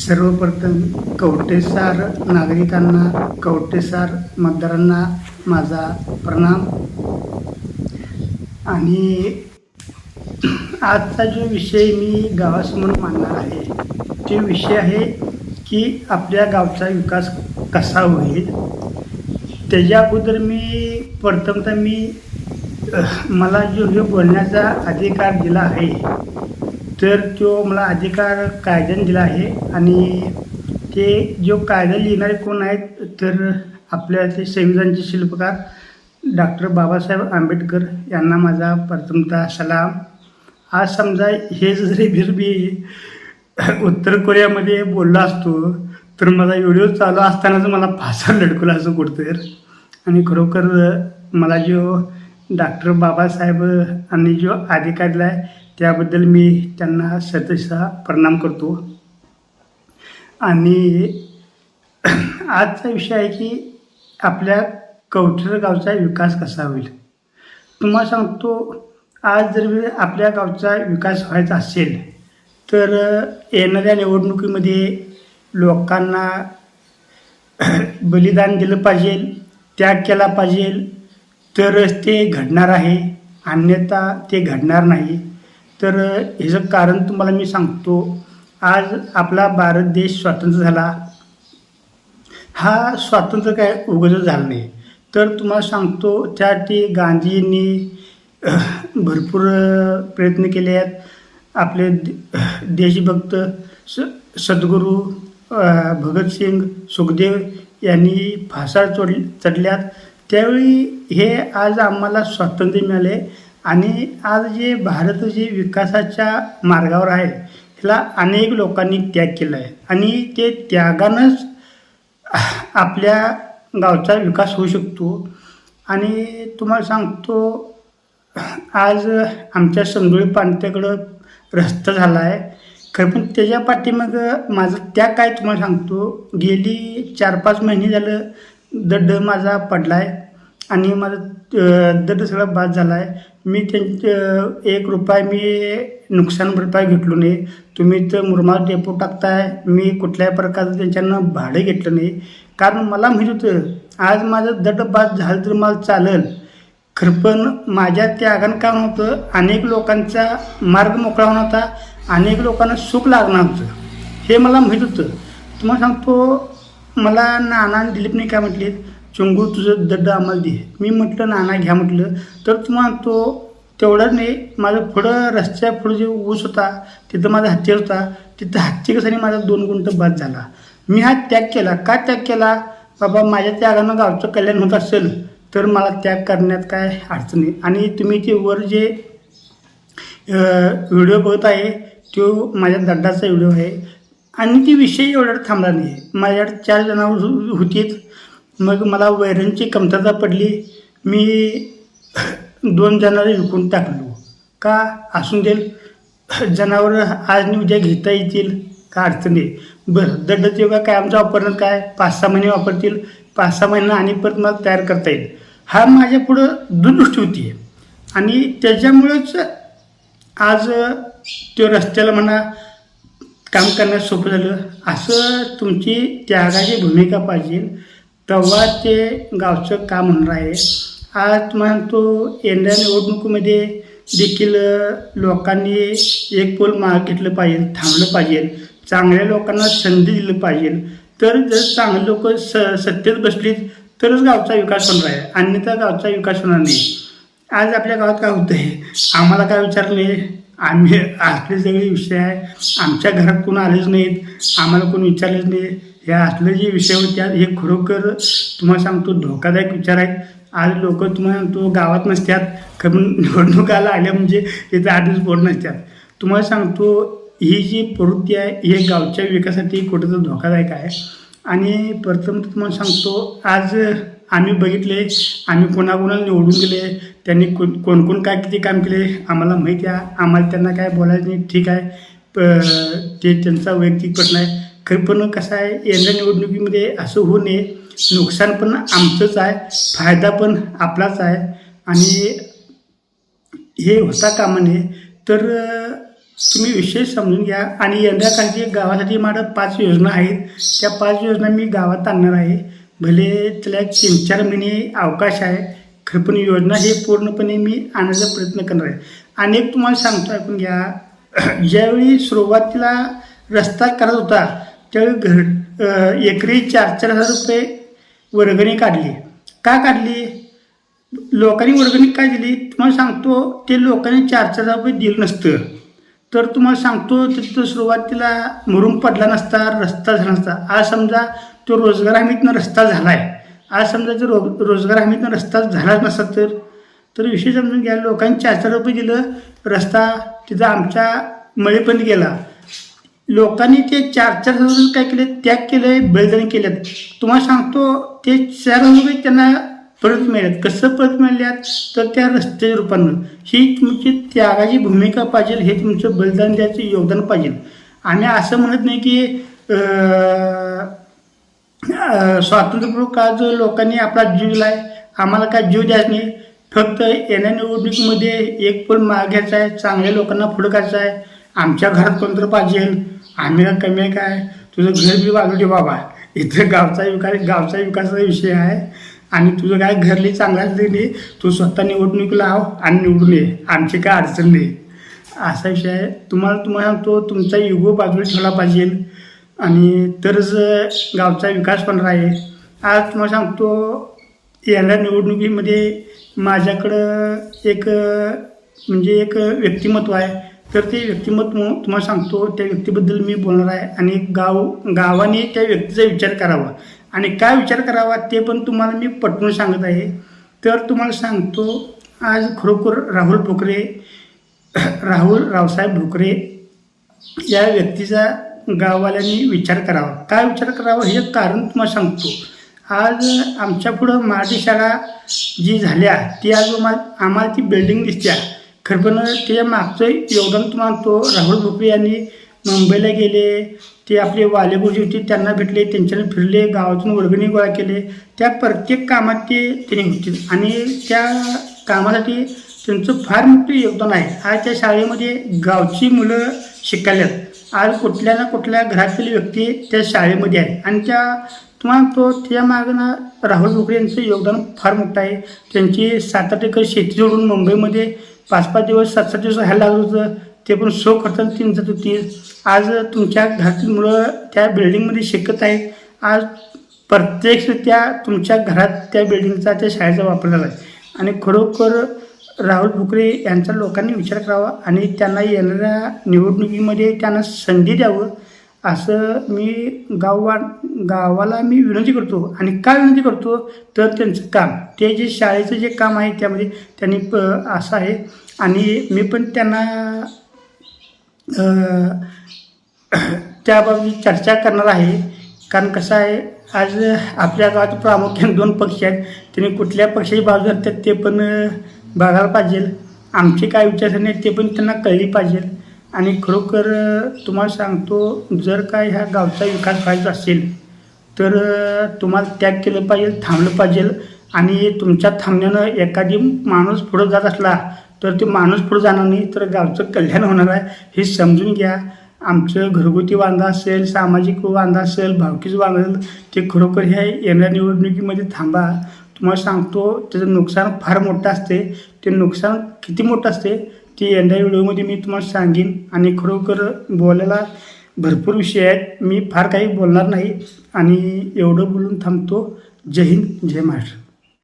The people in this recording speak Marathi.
सर्वप्रथम कवटेसार नागरिकांना, कवटेसार मतदारांना माझा प्रणाम. आणि आजचा जो विषय मी गावासमोर मांडणार आहे तो विषय आहे की आपल्या गावचा विकास कसा होईल. त्याच्या अगोदर प्रथमतः मला जो बोलण्याचा अधिकार दिला आहे तर तो मला अधिकार कायद्याने दिला आहे. आणि ते जो कायदा लिहिणारे कोण आहेत तर आपल्या ते संविधानाचे शिल्पकार डॉक्टर बाबासाहेब आंबेडकर यांना माझा प्रथमतः सलाम. आज समजा हे जरी मी उत्तर कोरियामध्ये बोललो असतो तर माझा व्हिडिओ चालू असतानाच मला फासावर लटकवलं असं कुठं. आणि खरोखर मला जो डॉक्टर बाबासाहेब आणि जो अधिकार दिला आहे त्याबद्दल मी त्यांना शतशः प्रणाम करतो. आणि आजचा विषय आहे की आपल्या कवठेसार गावचा विकास कसा होईल. तुम्हाला सांगतो, आज जर आपल्या गावचा विकास व्हायचा असेल तर येणाऱ्या निवडणुकीमध्ये लोकांना बलिदान दिलं पाहिजे, त्याग केला पाहिजे, तरच ते घडणार आहे, अन्यथा ते घडणार नाही. तर ह्याचं कारण तुम्हाला मी सांगतो. आज आपला भारत देश स्वतंत्र झाला, हा स्वातंत्र्य काय उगाच झालं नाही. तर तुम्हाला सांगतो त्यासाठी गांधींनी भरपूर प्रयत्न केले आहेत. आपले देशभक्त सद्गुरू भगतसिंग, सुखदेव यांनी फासावर चढल्यात. त्यावेळी हे आज आम्हाला स्वातंत्र्य मिळाले. आणि आज जे भारत जे विकासाच्या मार्गावर आहे ह्याला अनेक लोकांनी त्याग केला आहे. आणि ते त्यागानंच आपल्या गावचा विकास होऊ शकतो. आणि तुम्हाला सांगतो, आज आमच्या संदोळी पाणथ्याकडं रस्ता झाला आहे खरं, पण त्याच्या पाठीमागं माझं त्याग काय तुम्हाला सांगतो. गेली 4-5 महिने झालं दड्ड माझा पडला आहे आणि माझं दड्ड सगळा बाद झाला आहे. मी त्यांचं 1 रुपया मी नुकसान भरपाई घेतलो नाही. तुम्ही तर मुरमाड डेपो टाकताय, मी कुठल्याही प्रकारचं त्यांच्यानं भाडं घेतलं नाही. कारण मला माहीत होतं आज माझं दड्ड बाद झालं तर मला चालेल, खरं पण माझ्या त्यागानं काय होतं, अनेक लोकांचा मार्ग मोकळा होणार होता, अनेक लोकांना सुख लागणार होतं, हे मला माहीत होतं. तुम्हाला सांगतो, मला नाना आणि दिलीपने काय म्हटले, चंगू तुझं दड्ड आम्हाला दे. मी म्हटलं नाना घ्या म्हटलं. तर तुम्हाला तो तेवढंच नाही, माझं पुढं रस्त्या पुढं जे ऊस होता तिथं माझा हत्ती होता, तिथं हत्ती कसाने माझा 2 गुंठ बाद झाला. मी हा त्याग केला. का त्याग केला? बाबा माझ्या त्यागानं गावचं कल्याण होत असेल तर मला त्याग करण्यात काय अडचण नाही. आणि तुम्ही ते वर जे व्हिडिओ बघत आहे तो माझ्या दड्डाचा व्हिडिओ आहे. आणि ती विषय एवढा थांबला नाही. माझ्याकडे 4 जनावर होतीच. मग मला वैरणची कमतरता पडली. मी 2 जनावरे विकून टाकलो. का असून देईल, जनावर आज उद्या घेता येतील, का अडचण नाही. बरं, दड्डाचे योगा काय आमचा वापरणार काय 5-6 महिने वापरतील, 5-6 महिने आणि परत मला तयार करता येईल. हा माझ्या पुढं दूरदृष्टी होती. आणि त्याच्यामुळेच आज तो रस्त्याला म्हणा काम करण्यास सोपं झालं. असं तुमची त्यागाची भूमिका पाहिजे, तेव्हा ते गावचं काम होणार आहे. आज तुम्हाला तो येणाऱ्या निवडणुकीमध्ये देखील लोकांनी एक पोल मागे घेतलं पाहिजे, थांबलं पाहिजे, चांगल्या लोकांना संधी दिली पाहिजे. तर जर चांगले लोक सत्तेत बसलीत तरच गावचा विकास होणार आहे, अन्यथा गावचा विकास होणार नाही. आज आपल्या गावात काय होतं आहे, आम्हाला काय विचारले, आम्ही असले सगळे विषय आहे, आमच्या घरात कोण आलेच नाहीत, आम्हाला कोण विचारलेच नाही, हे असले जे विषय होते हे खरोखर तुम्हाला सांगतो धोकादायक विचार आहेत. आज लोक तुम्हाला सांगतो गावात नसतात, कारण निवडणुकाला आल्या म्हणजे त्याचं आधीच बोर्ड नसतात. तुम्हाला सांगतो ही जी प्रवृत्ती आहे हे गावच्या विकासासाठी कुठेतरी धोकादायक आहे. आणि प्रथम तुम्हाला सांगतो, आज आम्ही बघितले, आम्ही कोणाकोणाला निवडून गेले, त्यांनी कोण काय किती काम केले आम्हाला माहिती आहे. आम्हाला त्यांना काय बोलायचं नाही, ठीक आहे, ते त्यांचा वैयक्तिक प्रश्न आहे. खरं पण कसं आहे, येणाऱ्या निवडणुकीमध्ये असं होऊ नये. नुकसान पण आमचंच आहे, फायदा पण आपलाच आहे. आणि हे होता कामा नये. तर तुम्ही विषय समजून घ्या. आणि यंदा कालची गावासाठी माझ्या 5 योजना आहेत. त्या 5 योजना मी गावात आणणार आहे. भले त्याला 3-4 महिने अवकाश आहे, खरं पण योजना हे पूर्णपणे मी आणायचा प्रयत्न करणार आहे. आणि एक तुम्हाला सांगतो, ऐकून घ्या. ज्यावेळी सुरुवातीला रस्ता करत होता त्यावेळी एकरी 4-4 हजार रुपये वर्गणी काढली. का काढली? लोकांनी वर्गणी काय दिली तुम्हाला सांगतो. ते लोकांनी 4-4 हजार रुपये दिलं नसतं तर तुम्हाला सांगतो तिथं सुरुवातीला मुरुम पडला नसता, रस्ता झाला नसता. आज समजा तो रोजगार हमीतनं रस्ता झाला आहे. आज समजा जर रोजगार हमीतनं रस्ता झालाच नसता तर विषय समजून घ्या. लोकांनी 4-4 रुपये दिलं, रस्ता तिथं आमच्या मळेपर्यंत गेला. लोकांनी ते 4-4 हजार काय केले, त्याग केले, बलिदान केलेत. तुम्हाला सांगतो ते 4 रुपये त्यांना परत मिळाल्यात. कसं परत मिळाल्यात तर त्या रस्त्याच्या रूपानं. ही तुमची त्यागाची भूमिका पाहिजे, हे तुमचं बलिदान द्यायचं योगदान पाहिजे. आम्ही असं म्हणत नाही की स्वातंत्र्यपूर्व काळ जो लोकांनी आपला जीव दिला आहे, आम्हाला काय जीव द्यायचा नाही. फक्त येण्या निवडणुकीमध्ये एक पण माग घ्यायचा आहे, चांगल्या लोकांना पुढं करायचं आहे. आमच्या घरात कोणतं पाहिजे, आम्ही काय कमी आहे काय, तुझं घर बी वागू दे बाबा. इथं गावचा विकासाचा विषय आहे आणि तुझं काय घरली चांगलं असलं नाही, तू स्वतः निवडणूक लाव आणि निवडून ये, आमची काय अडचण नाही. असा विषय आहे. तुम्हाला सांगतो तुमचा इगो बाजूला ठेवला पाहिजे आणि तरच गावचा विकास होणार आहे. आज तुम्हाला सांगतो येणाऱ्या निवडणुकीमध्ये माझ्याकडं एक व्यक्तिमत्व आहे. तर ते व्यक्तिमत्व तुम्हाला सांगतो त्या व्यक्तीबद्दल मी बोलणार आहे. आणि गावाने त्या व्यक्तीचा विचार करावा आणि काय विचार करावा ते पण तुम्हाला मी पटवून सांगत आहे. तर तुम्हाला सांगतो आज खरोखर रावसाहेब भोकरे या व्यक्तीचा गाववाल्यांनी विचार करावा. काय विचार करावा हे कारण तुम्हाला सांगतो. आज आमच्या पुढं मराठी शाळा जी झाल्या ती आज आम्हाला ती बिल्डिंग दिसत्या. खरं पण त्याच्या मागचं योगदान तुम्हाला तो राहुल भोकरे यांनी मुंबईला गेले, ते आपले वाले गुरुजी होते त्यांना भेटले, त्यांच्याने फिरले, गावातून वर्गणी गोळा केले. त्या प्रत्येक कामात त्यांनी होते आणि त्या कामासाठी त्यांचं फार मोठं योगदान आहे. आज त्या शाळेमध्ये गावची मुलं शिकायल्यात. आज कुठल्या ना कुठल्या घरातील व्यक्ती त्या शाळेमध्ये आहे आणि तुम्हाला त्या मागं राहुल भोकरे यांचं योगदान फार मोठं आहे. त्यांची 7-8 एकर शेती सोडून मुंबईमध्ये 5-5 दिवस 7-7 दिवस राहायला लागत होतं. ते पण खर्चाला तीन जात होती. आज तुमच्या घरातील मुलं त्या बिल्डिंगमध्ये शिकत आहेत. आज प्रत्यक्षरित्या तुमच्या घरात त्या बिल्डिंगचा त्या शाळेचा वापर झाला आहे. आणि खरोखर राहुल भोकरे यांचा लोकांनी विचार करावा आणि त्यांना येणाऱ्या निवडणुकीमध्ये त्यांना संधी द्यावं असं मी गावाला मी विनंती करतो. आणि काय विनंती करतो तर त्यांचं काम, ते जे शाळेचं जे काम आहे त्यामध्ये त्यांनी असं आहे. आणि मी पण त्यांना त्याबाबत चर्चा करणार आहे. कारण कसं आहे, आज आपल्या गावात प्रामुख्याने 2 पक्ष आहेत. त्यांनी कुठल्या पक्षाची बाजू धरतात ते पण बघायला पाहिजे. आमची काय विचारसरणी आहे ते पण त्यांना कळली पाहिजे. आणि खरोखर तुम्हाला सांगतो जर काय ह्या गावचा विकास व्हायचा असेल तर तुम्हाला त्याग केलं पाहिजे, थांबलं पाहिजे. आणि तुमच्या थांबण्यानं एखादी माणूस पुढं जात असला तर ते माणूस पुढं जाणार नाही, तर गावचं कल्याण होणार आहे हे समजून घ्या. आमचं घरगुती वांदा असेल, सामाजिक वांदा असेल, भावकीचं वांदा असेल, ते खरोखर ह्या येणाऱ्या निवडणुकीमध्ये थांबा. तुम्हाला सांगतो त्याचं नुकसान फार मोठं असते. ते नुकसान किती मोठं असते ते येणाऱ्या व्हिडिओमध्ये मी तुम्हाला सांगेन. आणि खरोखर बोलायला भरपूर विषय आहेत, मी फार काही बोलणार नाही आणि एवढं बोलून थांबतो. जय हिंद, जय महाराष्ट्र.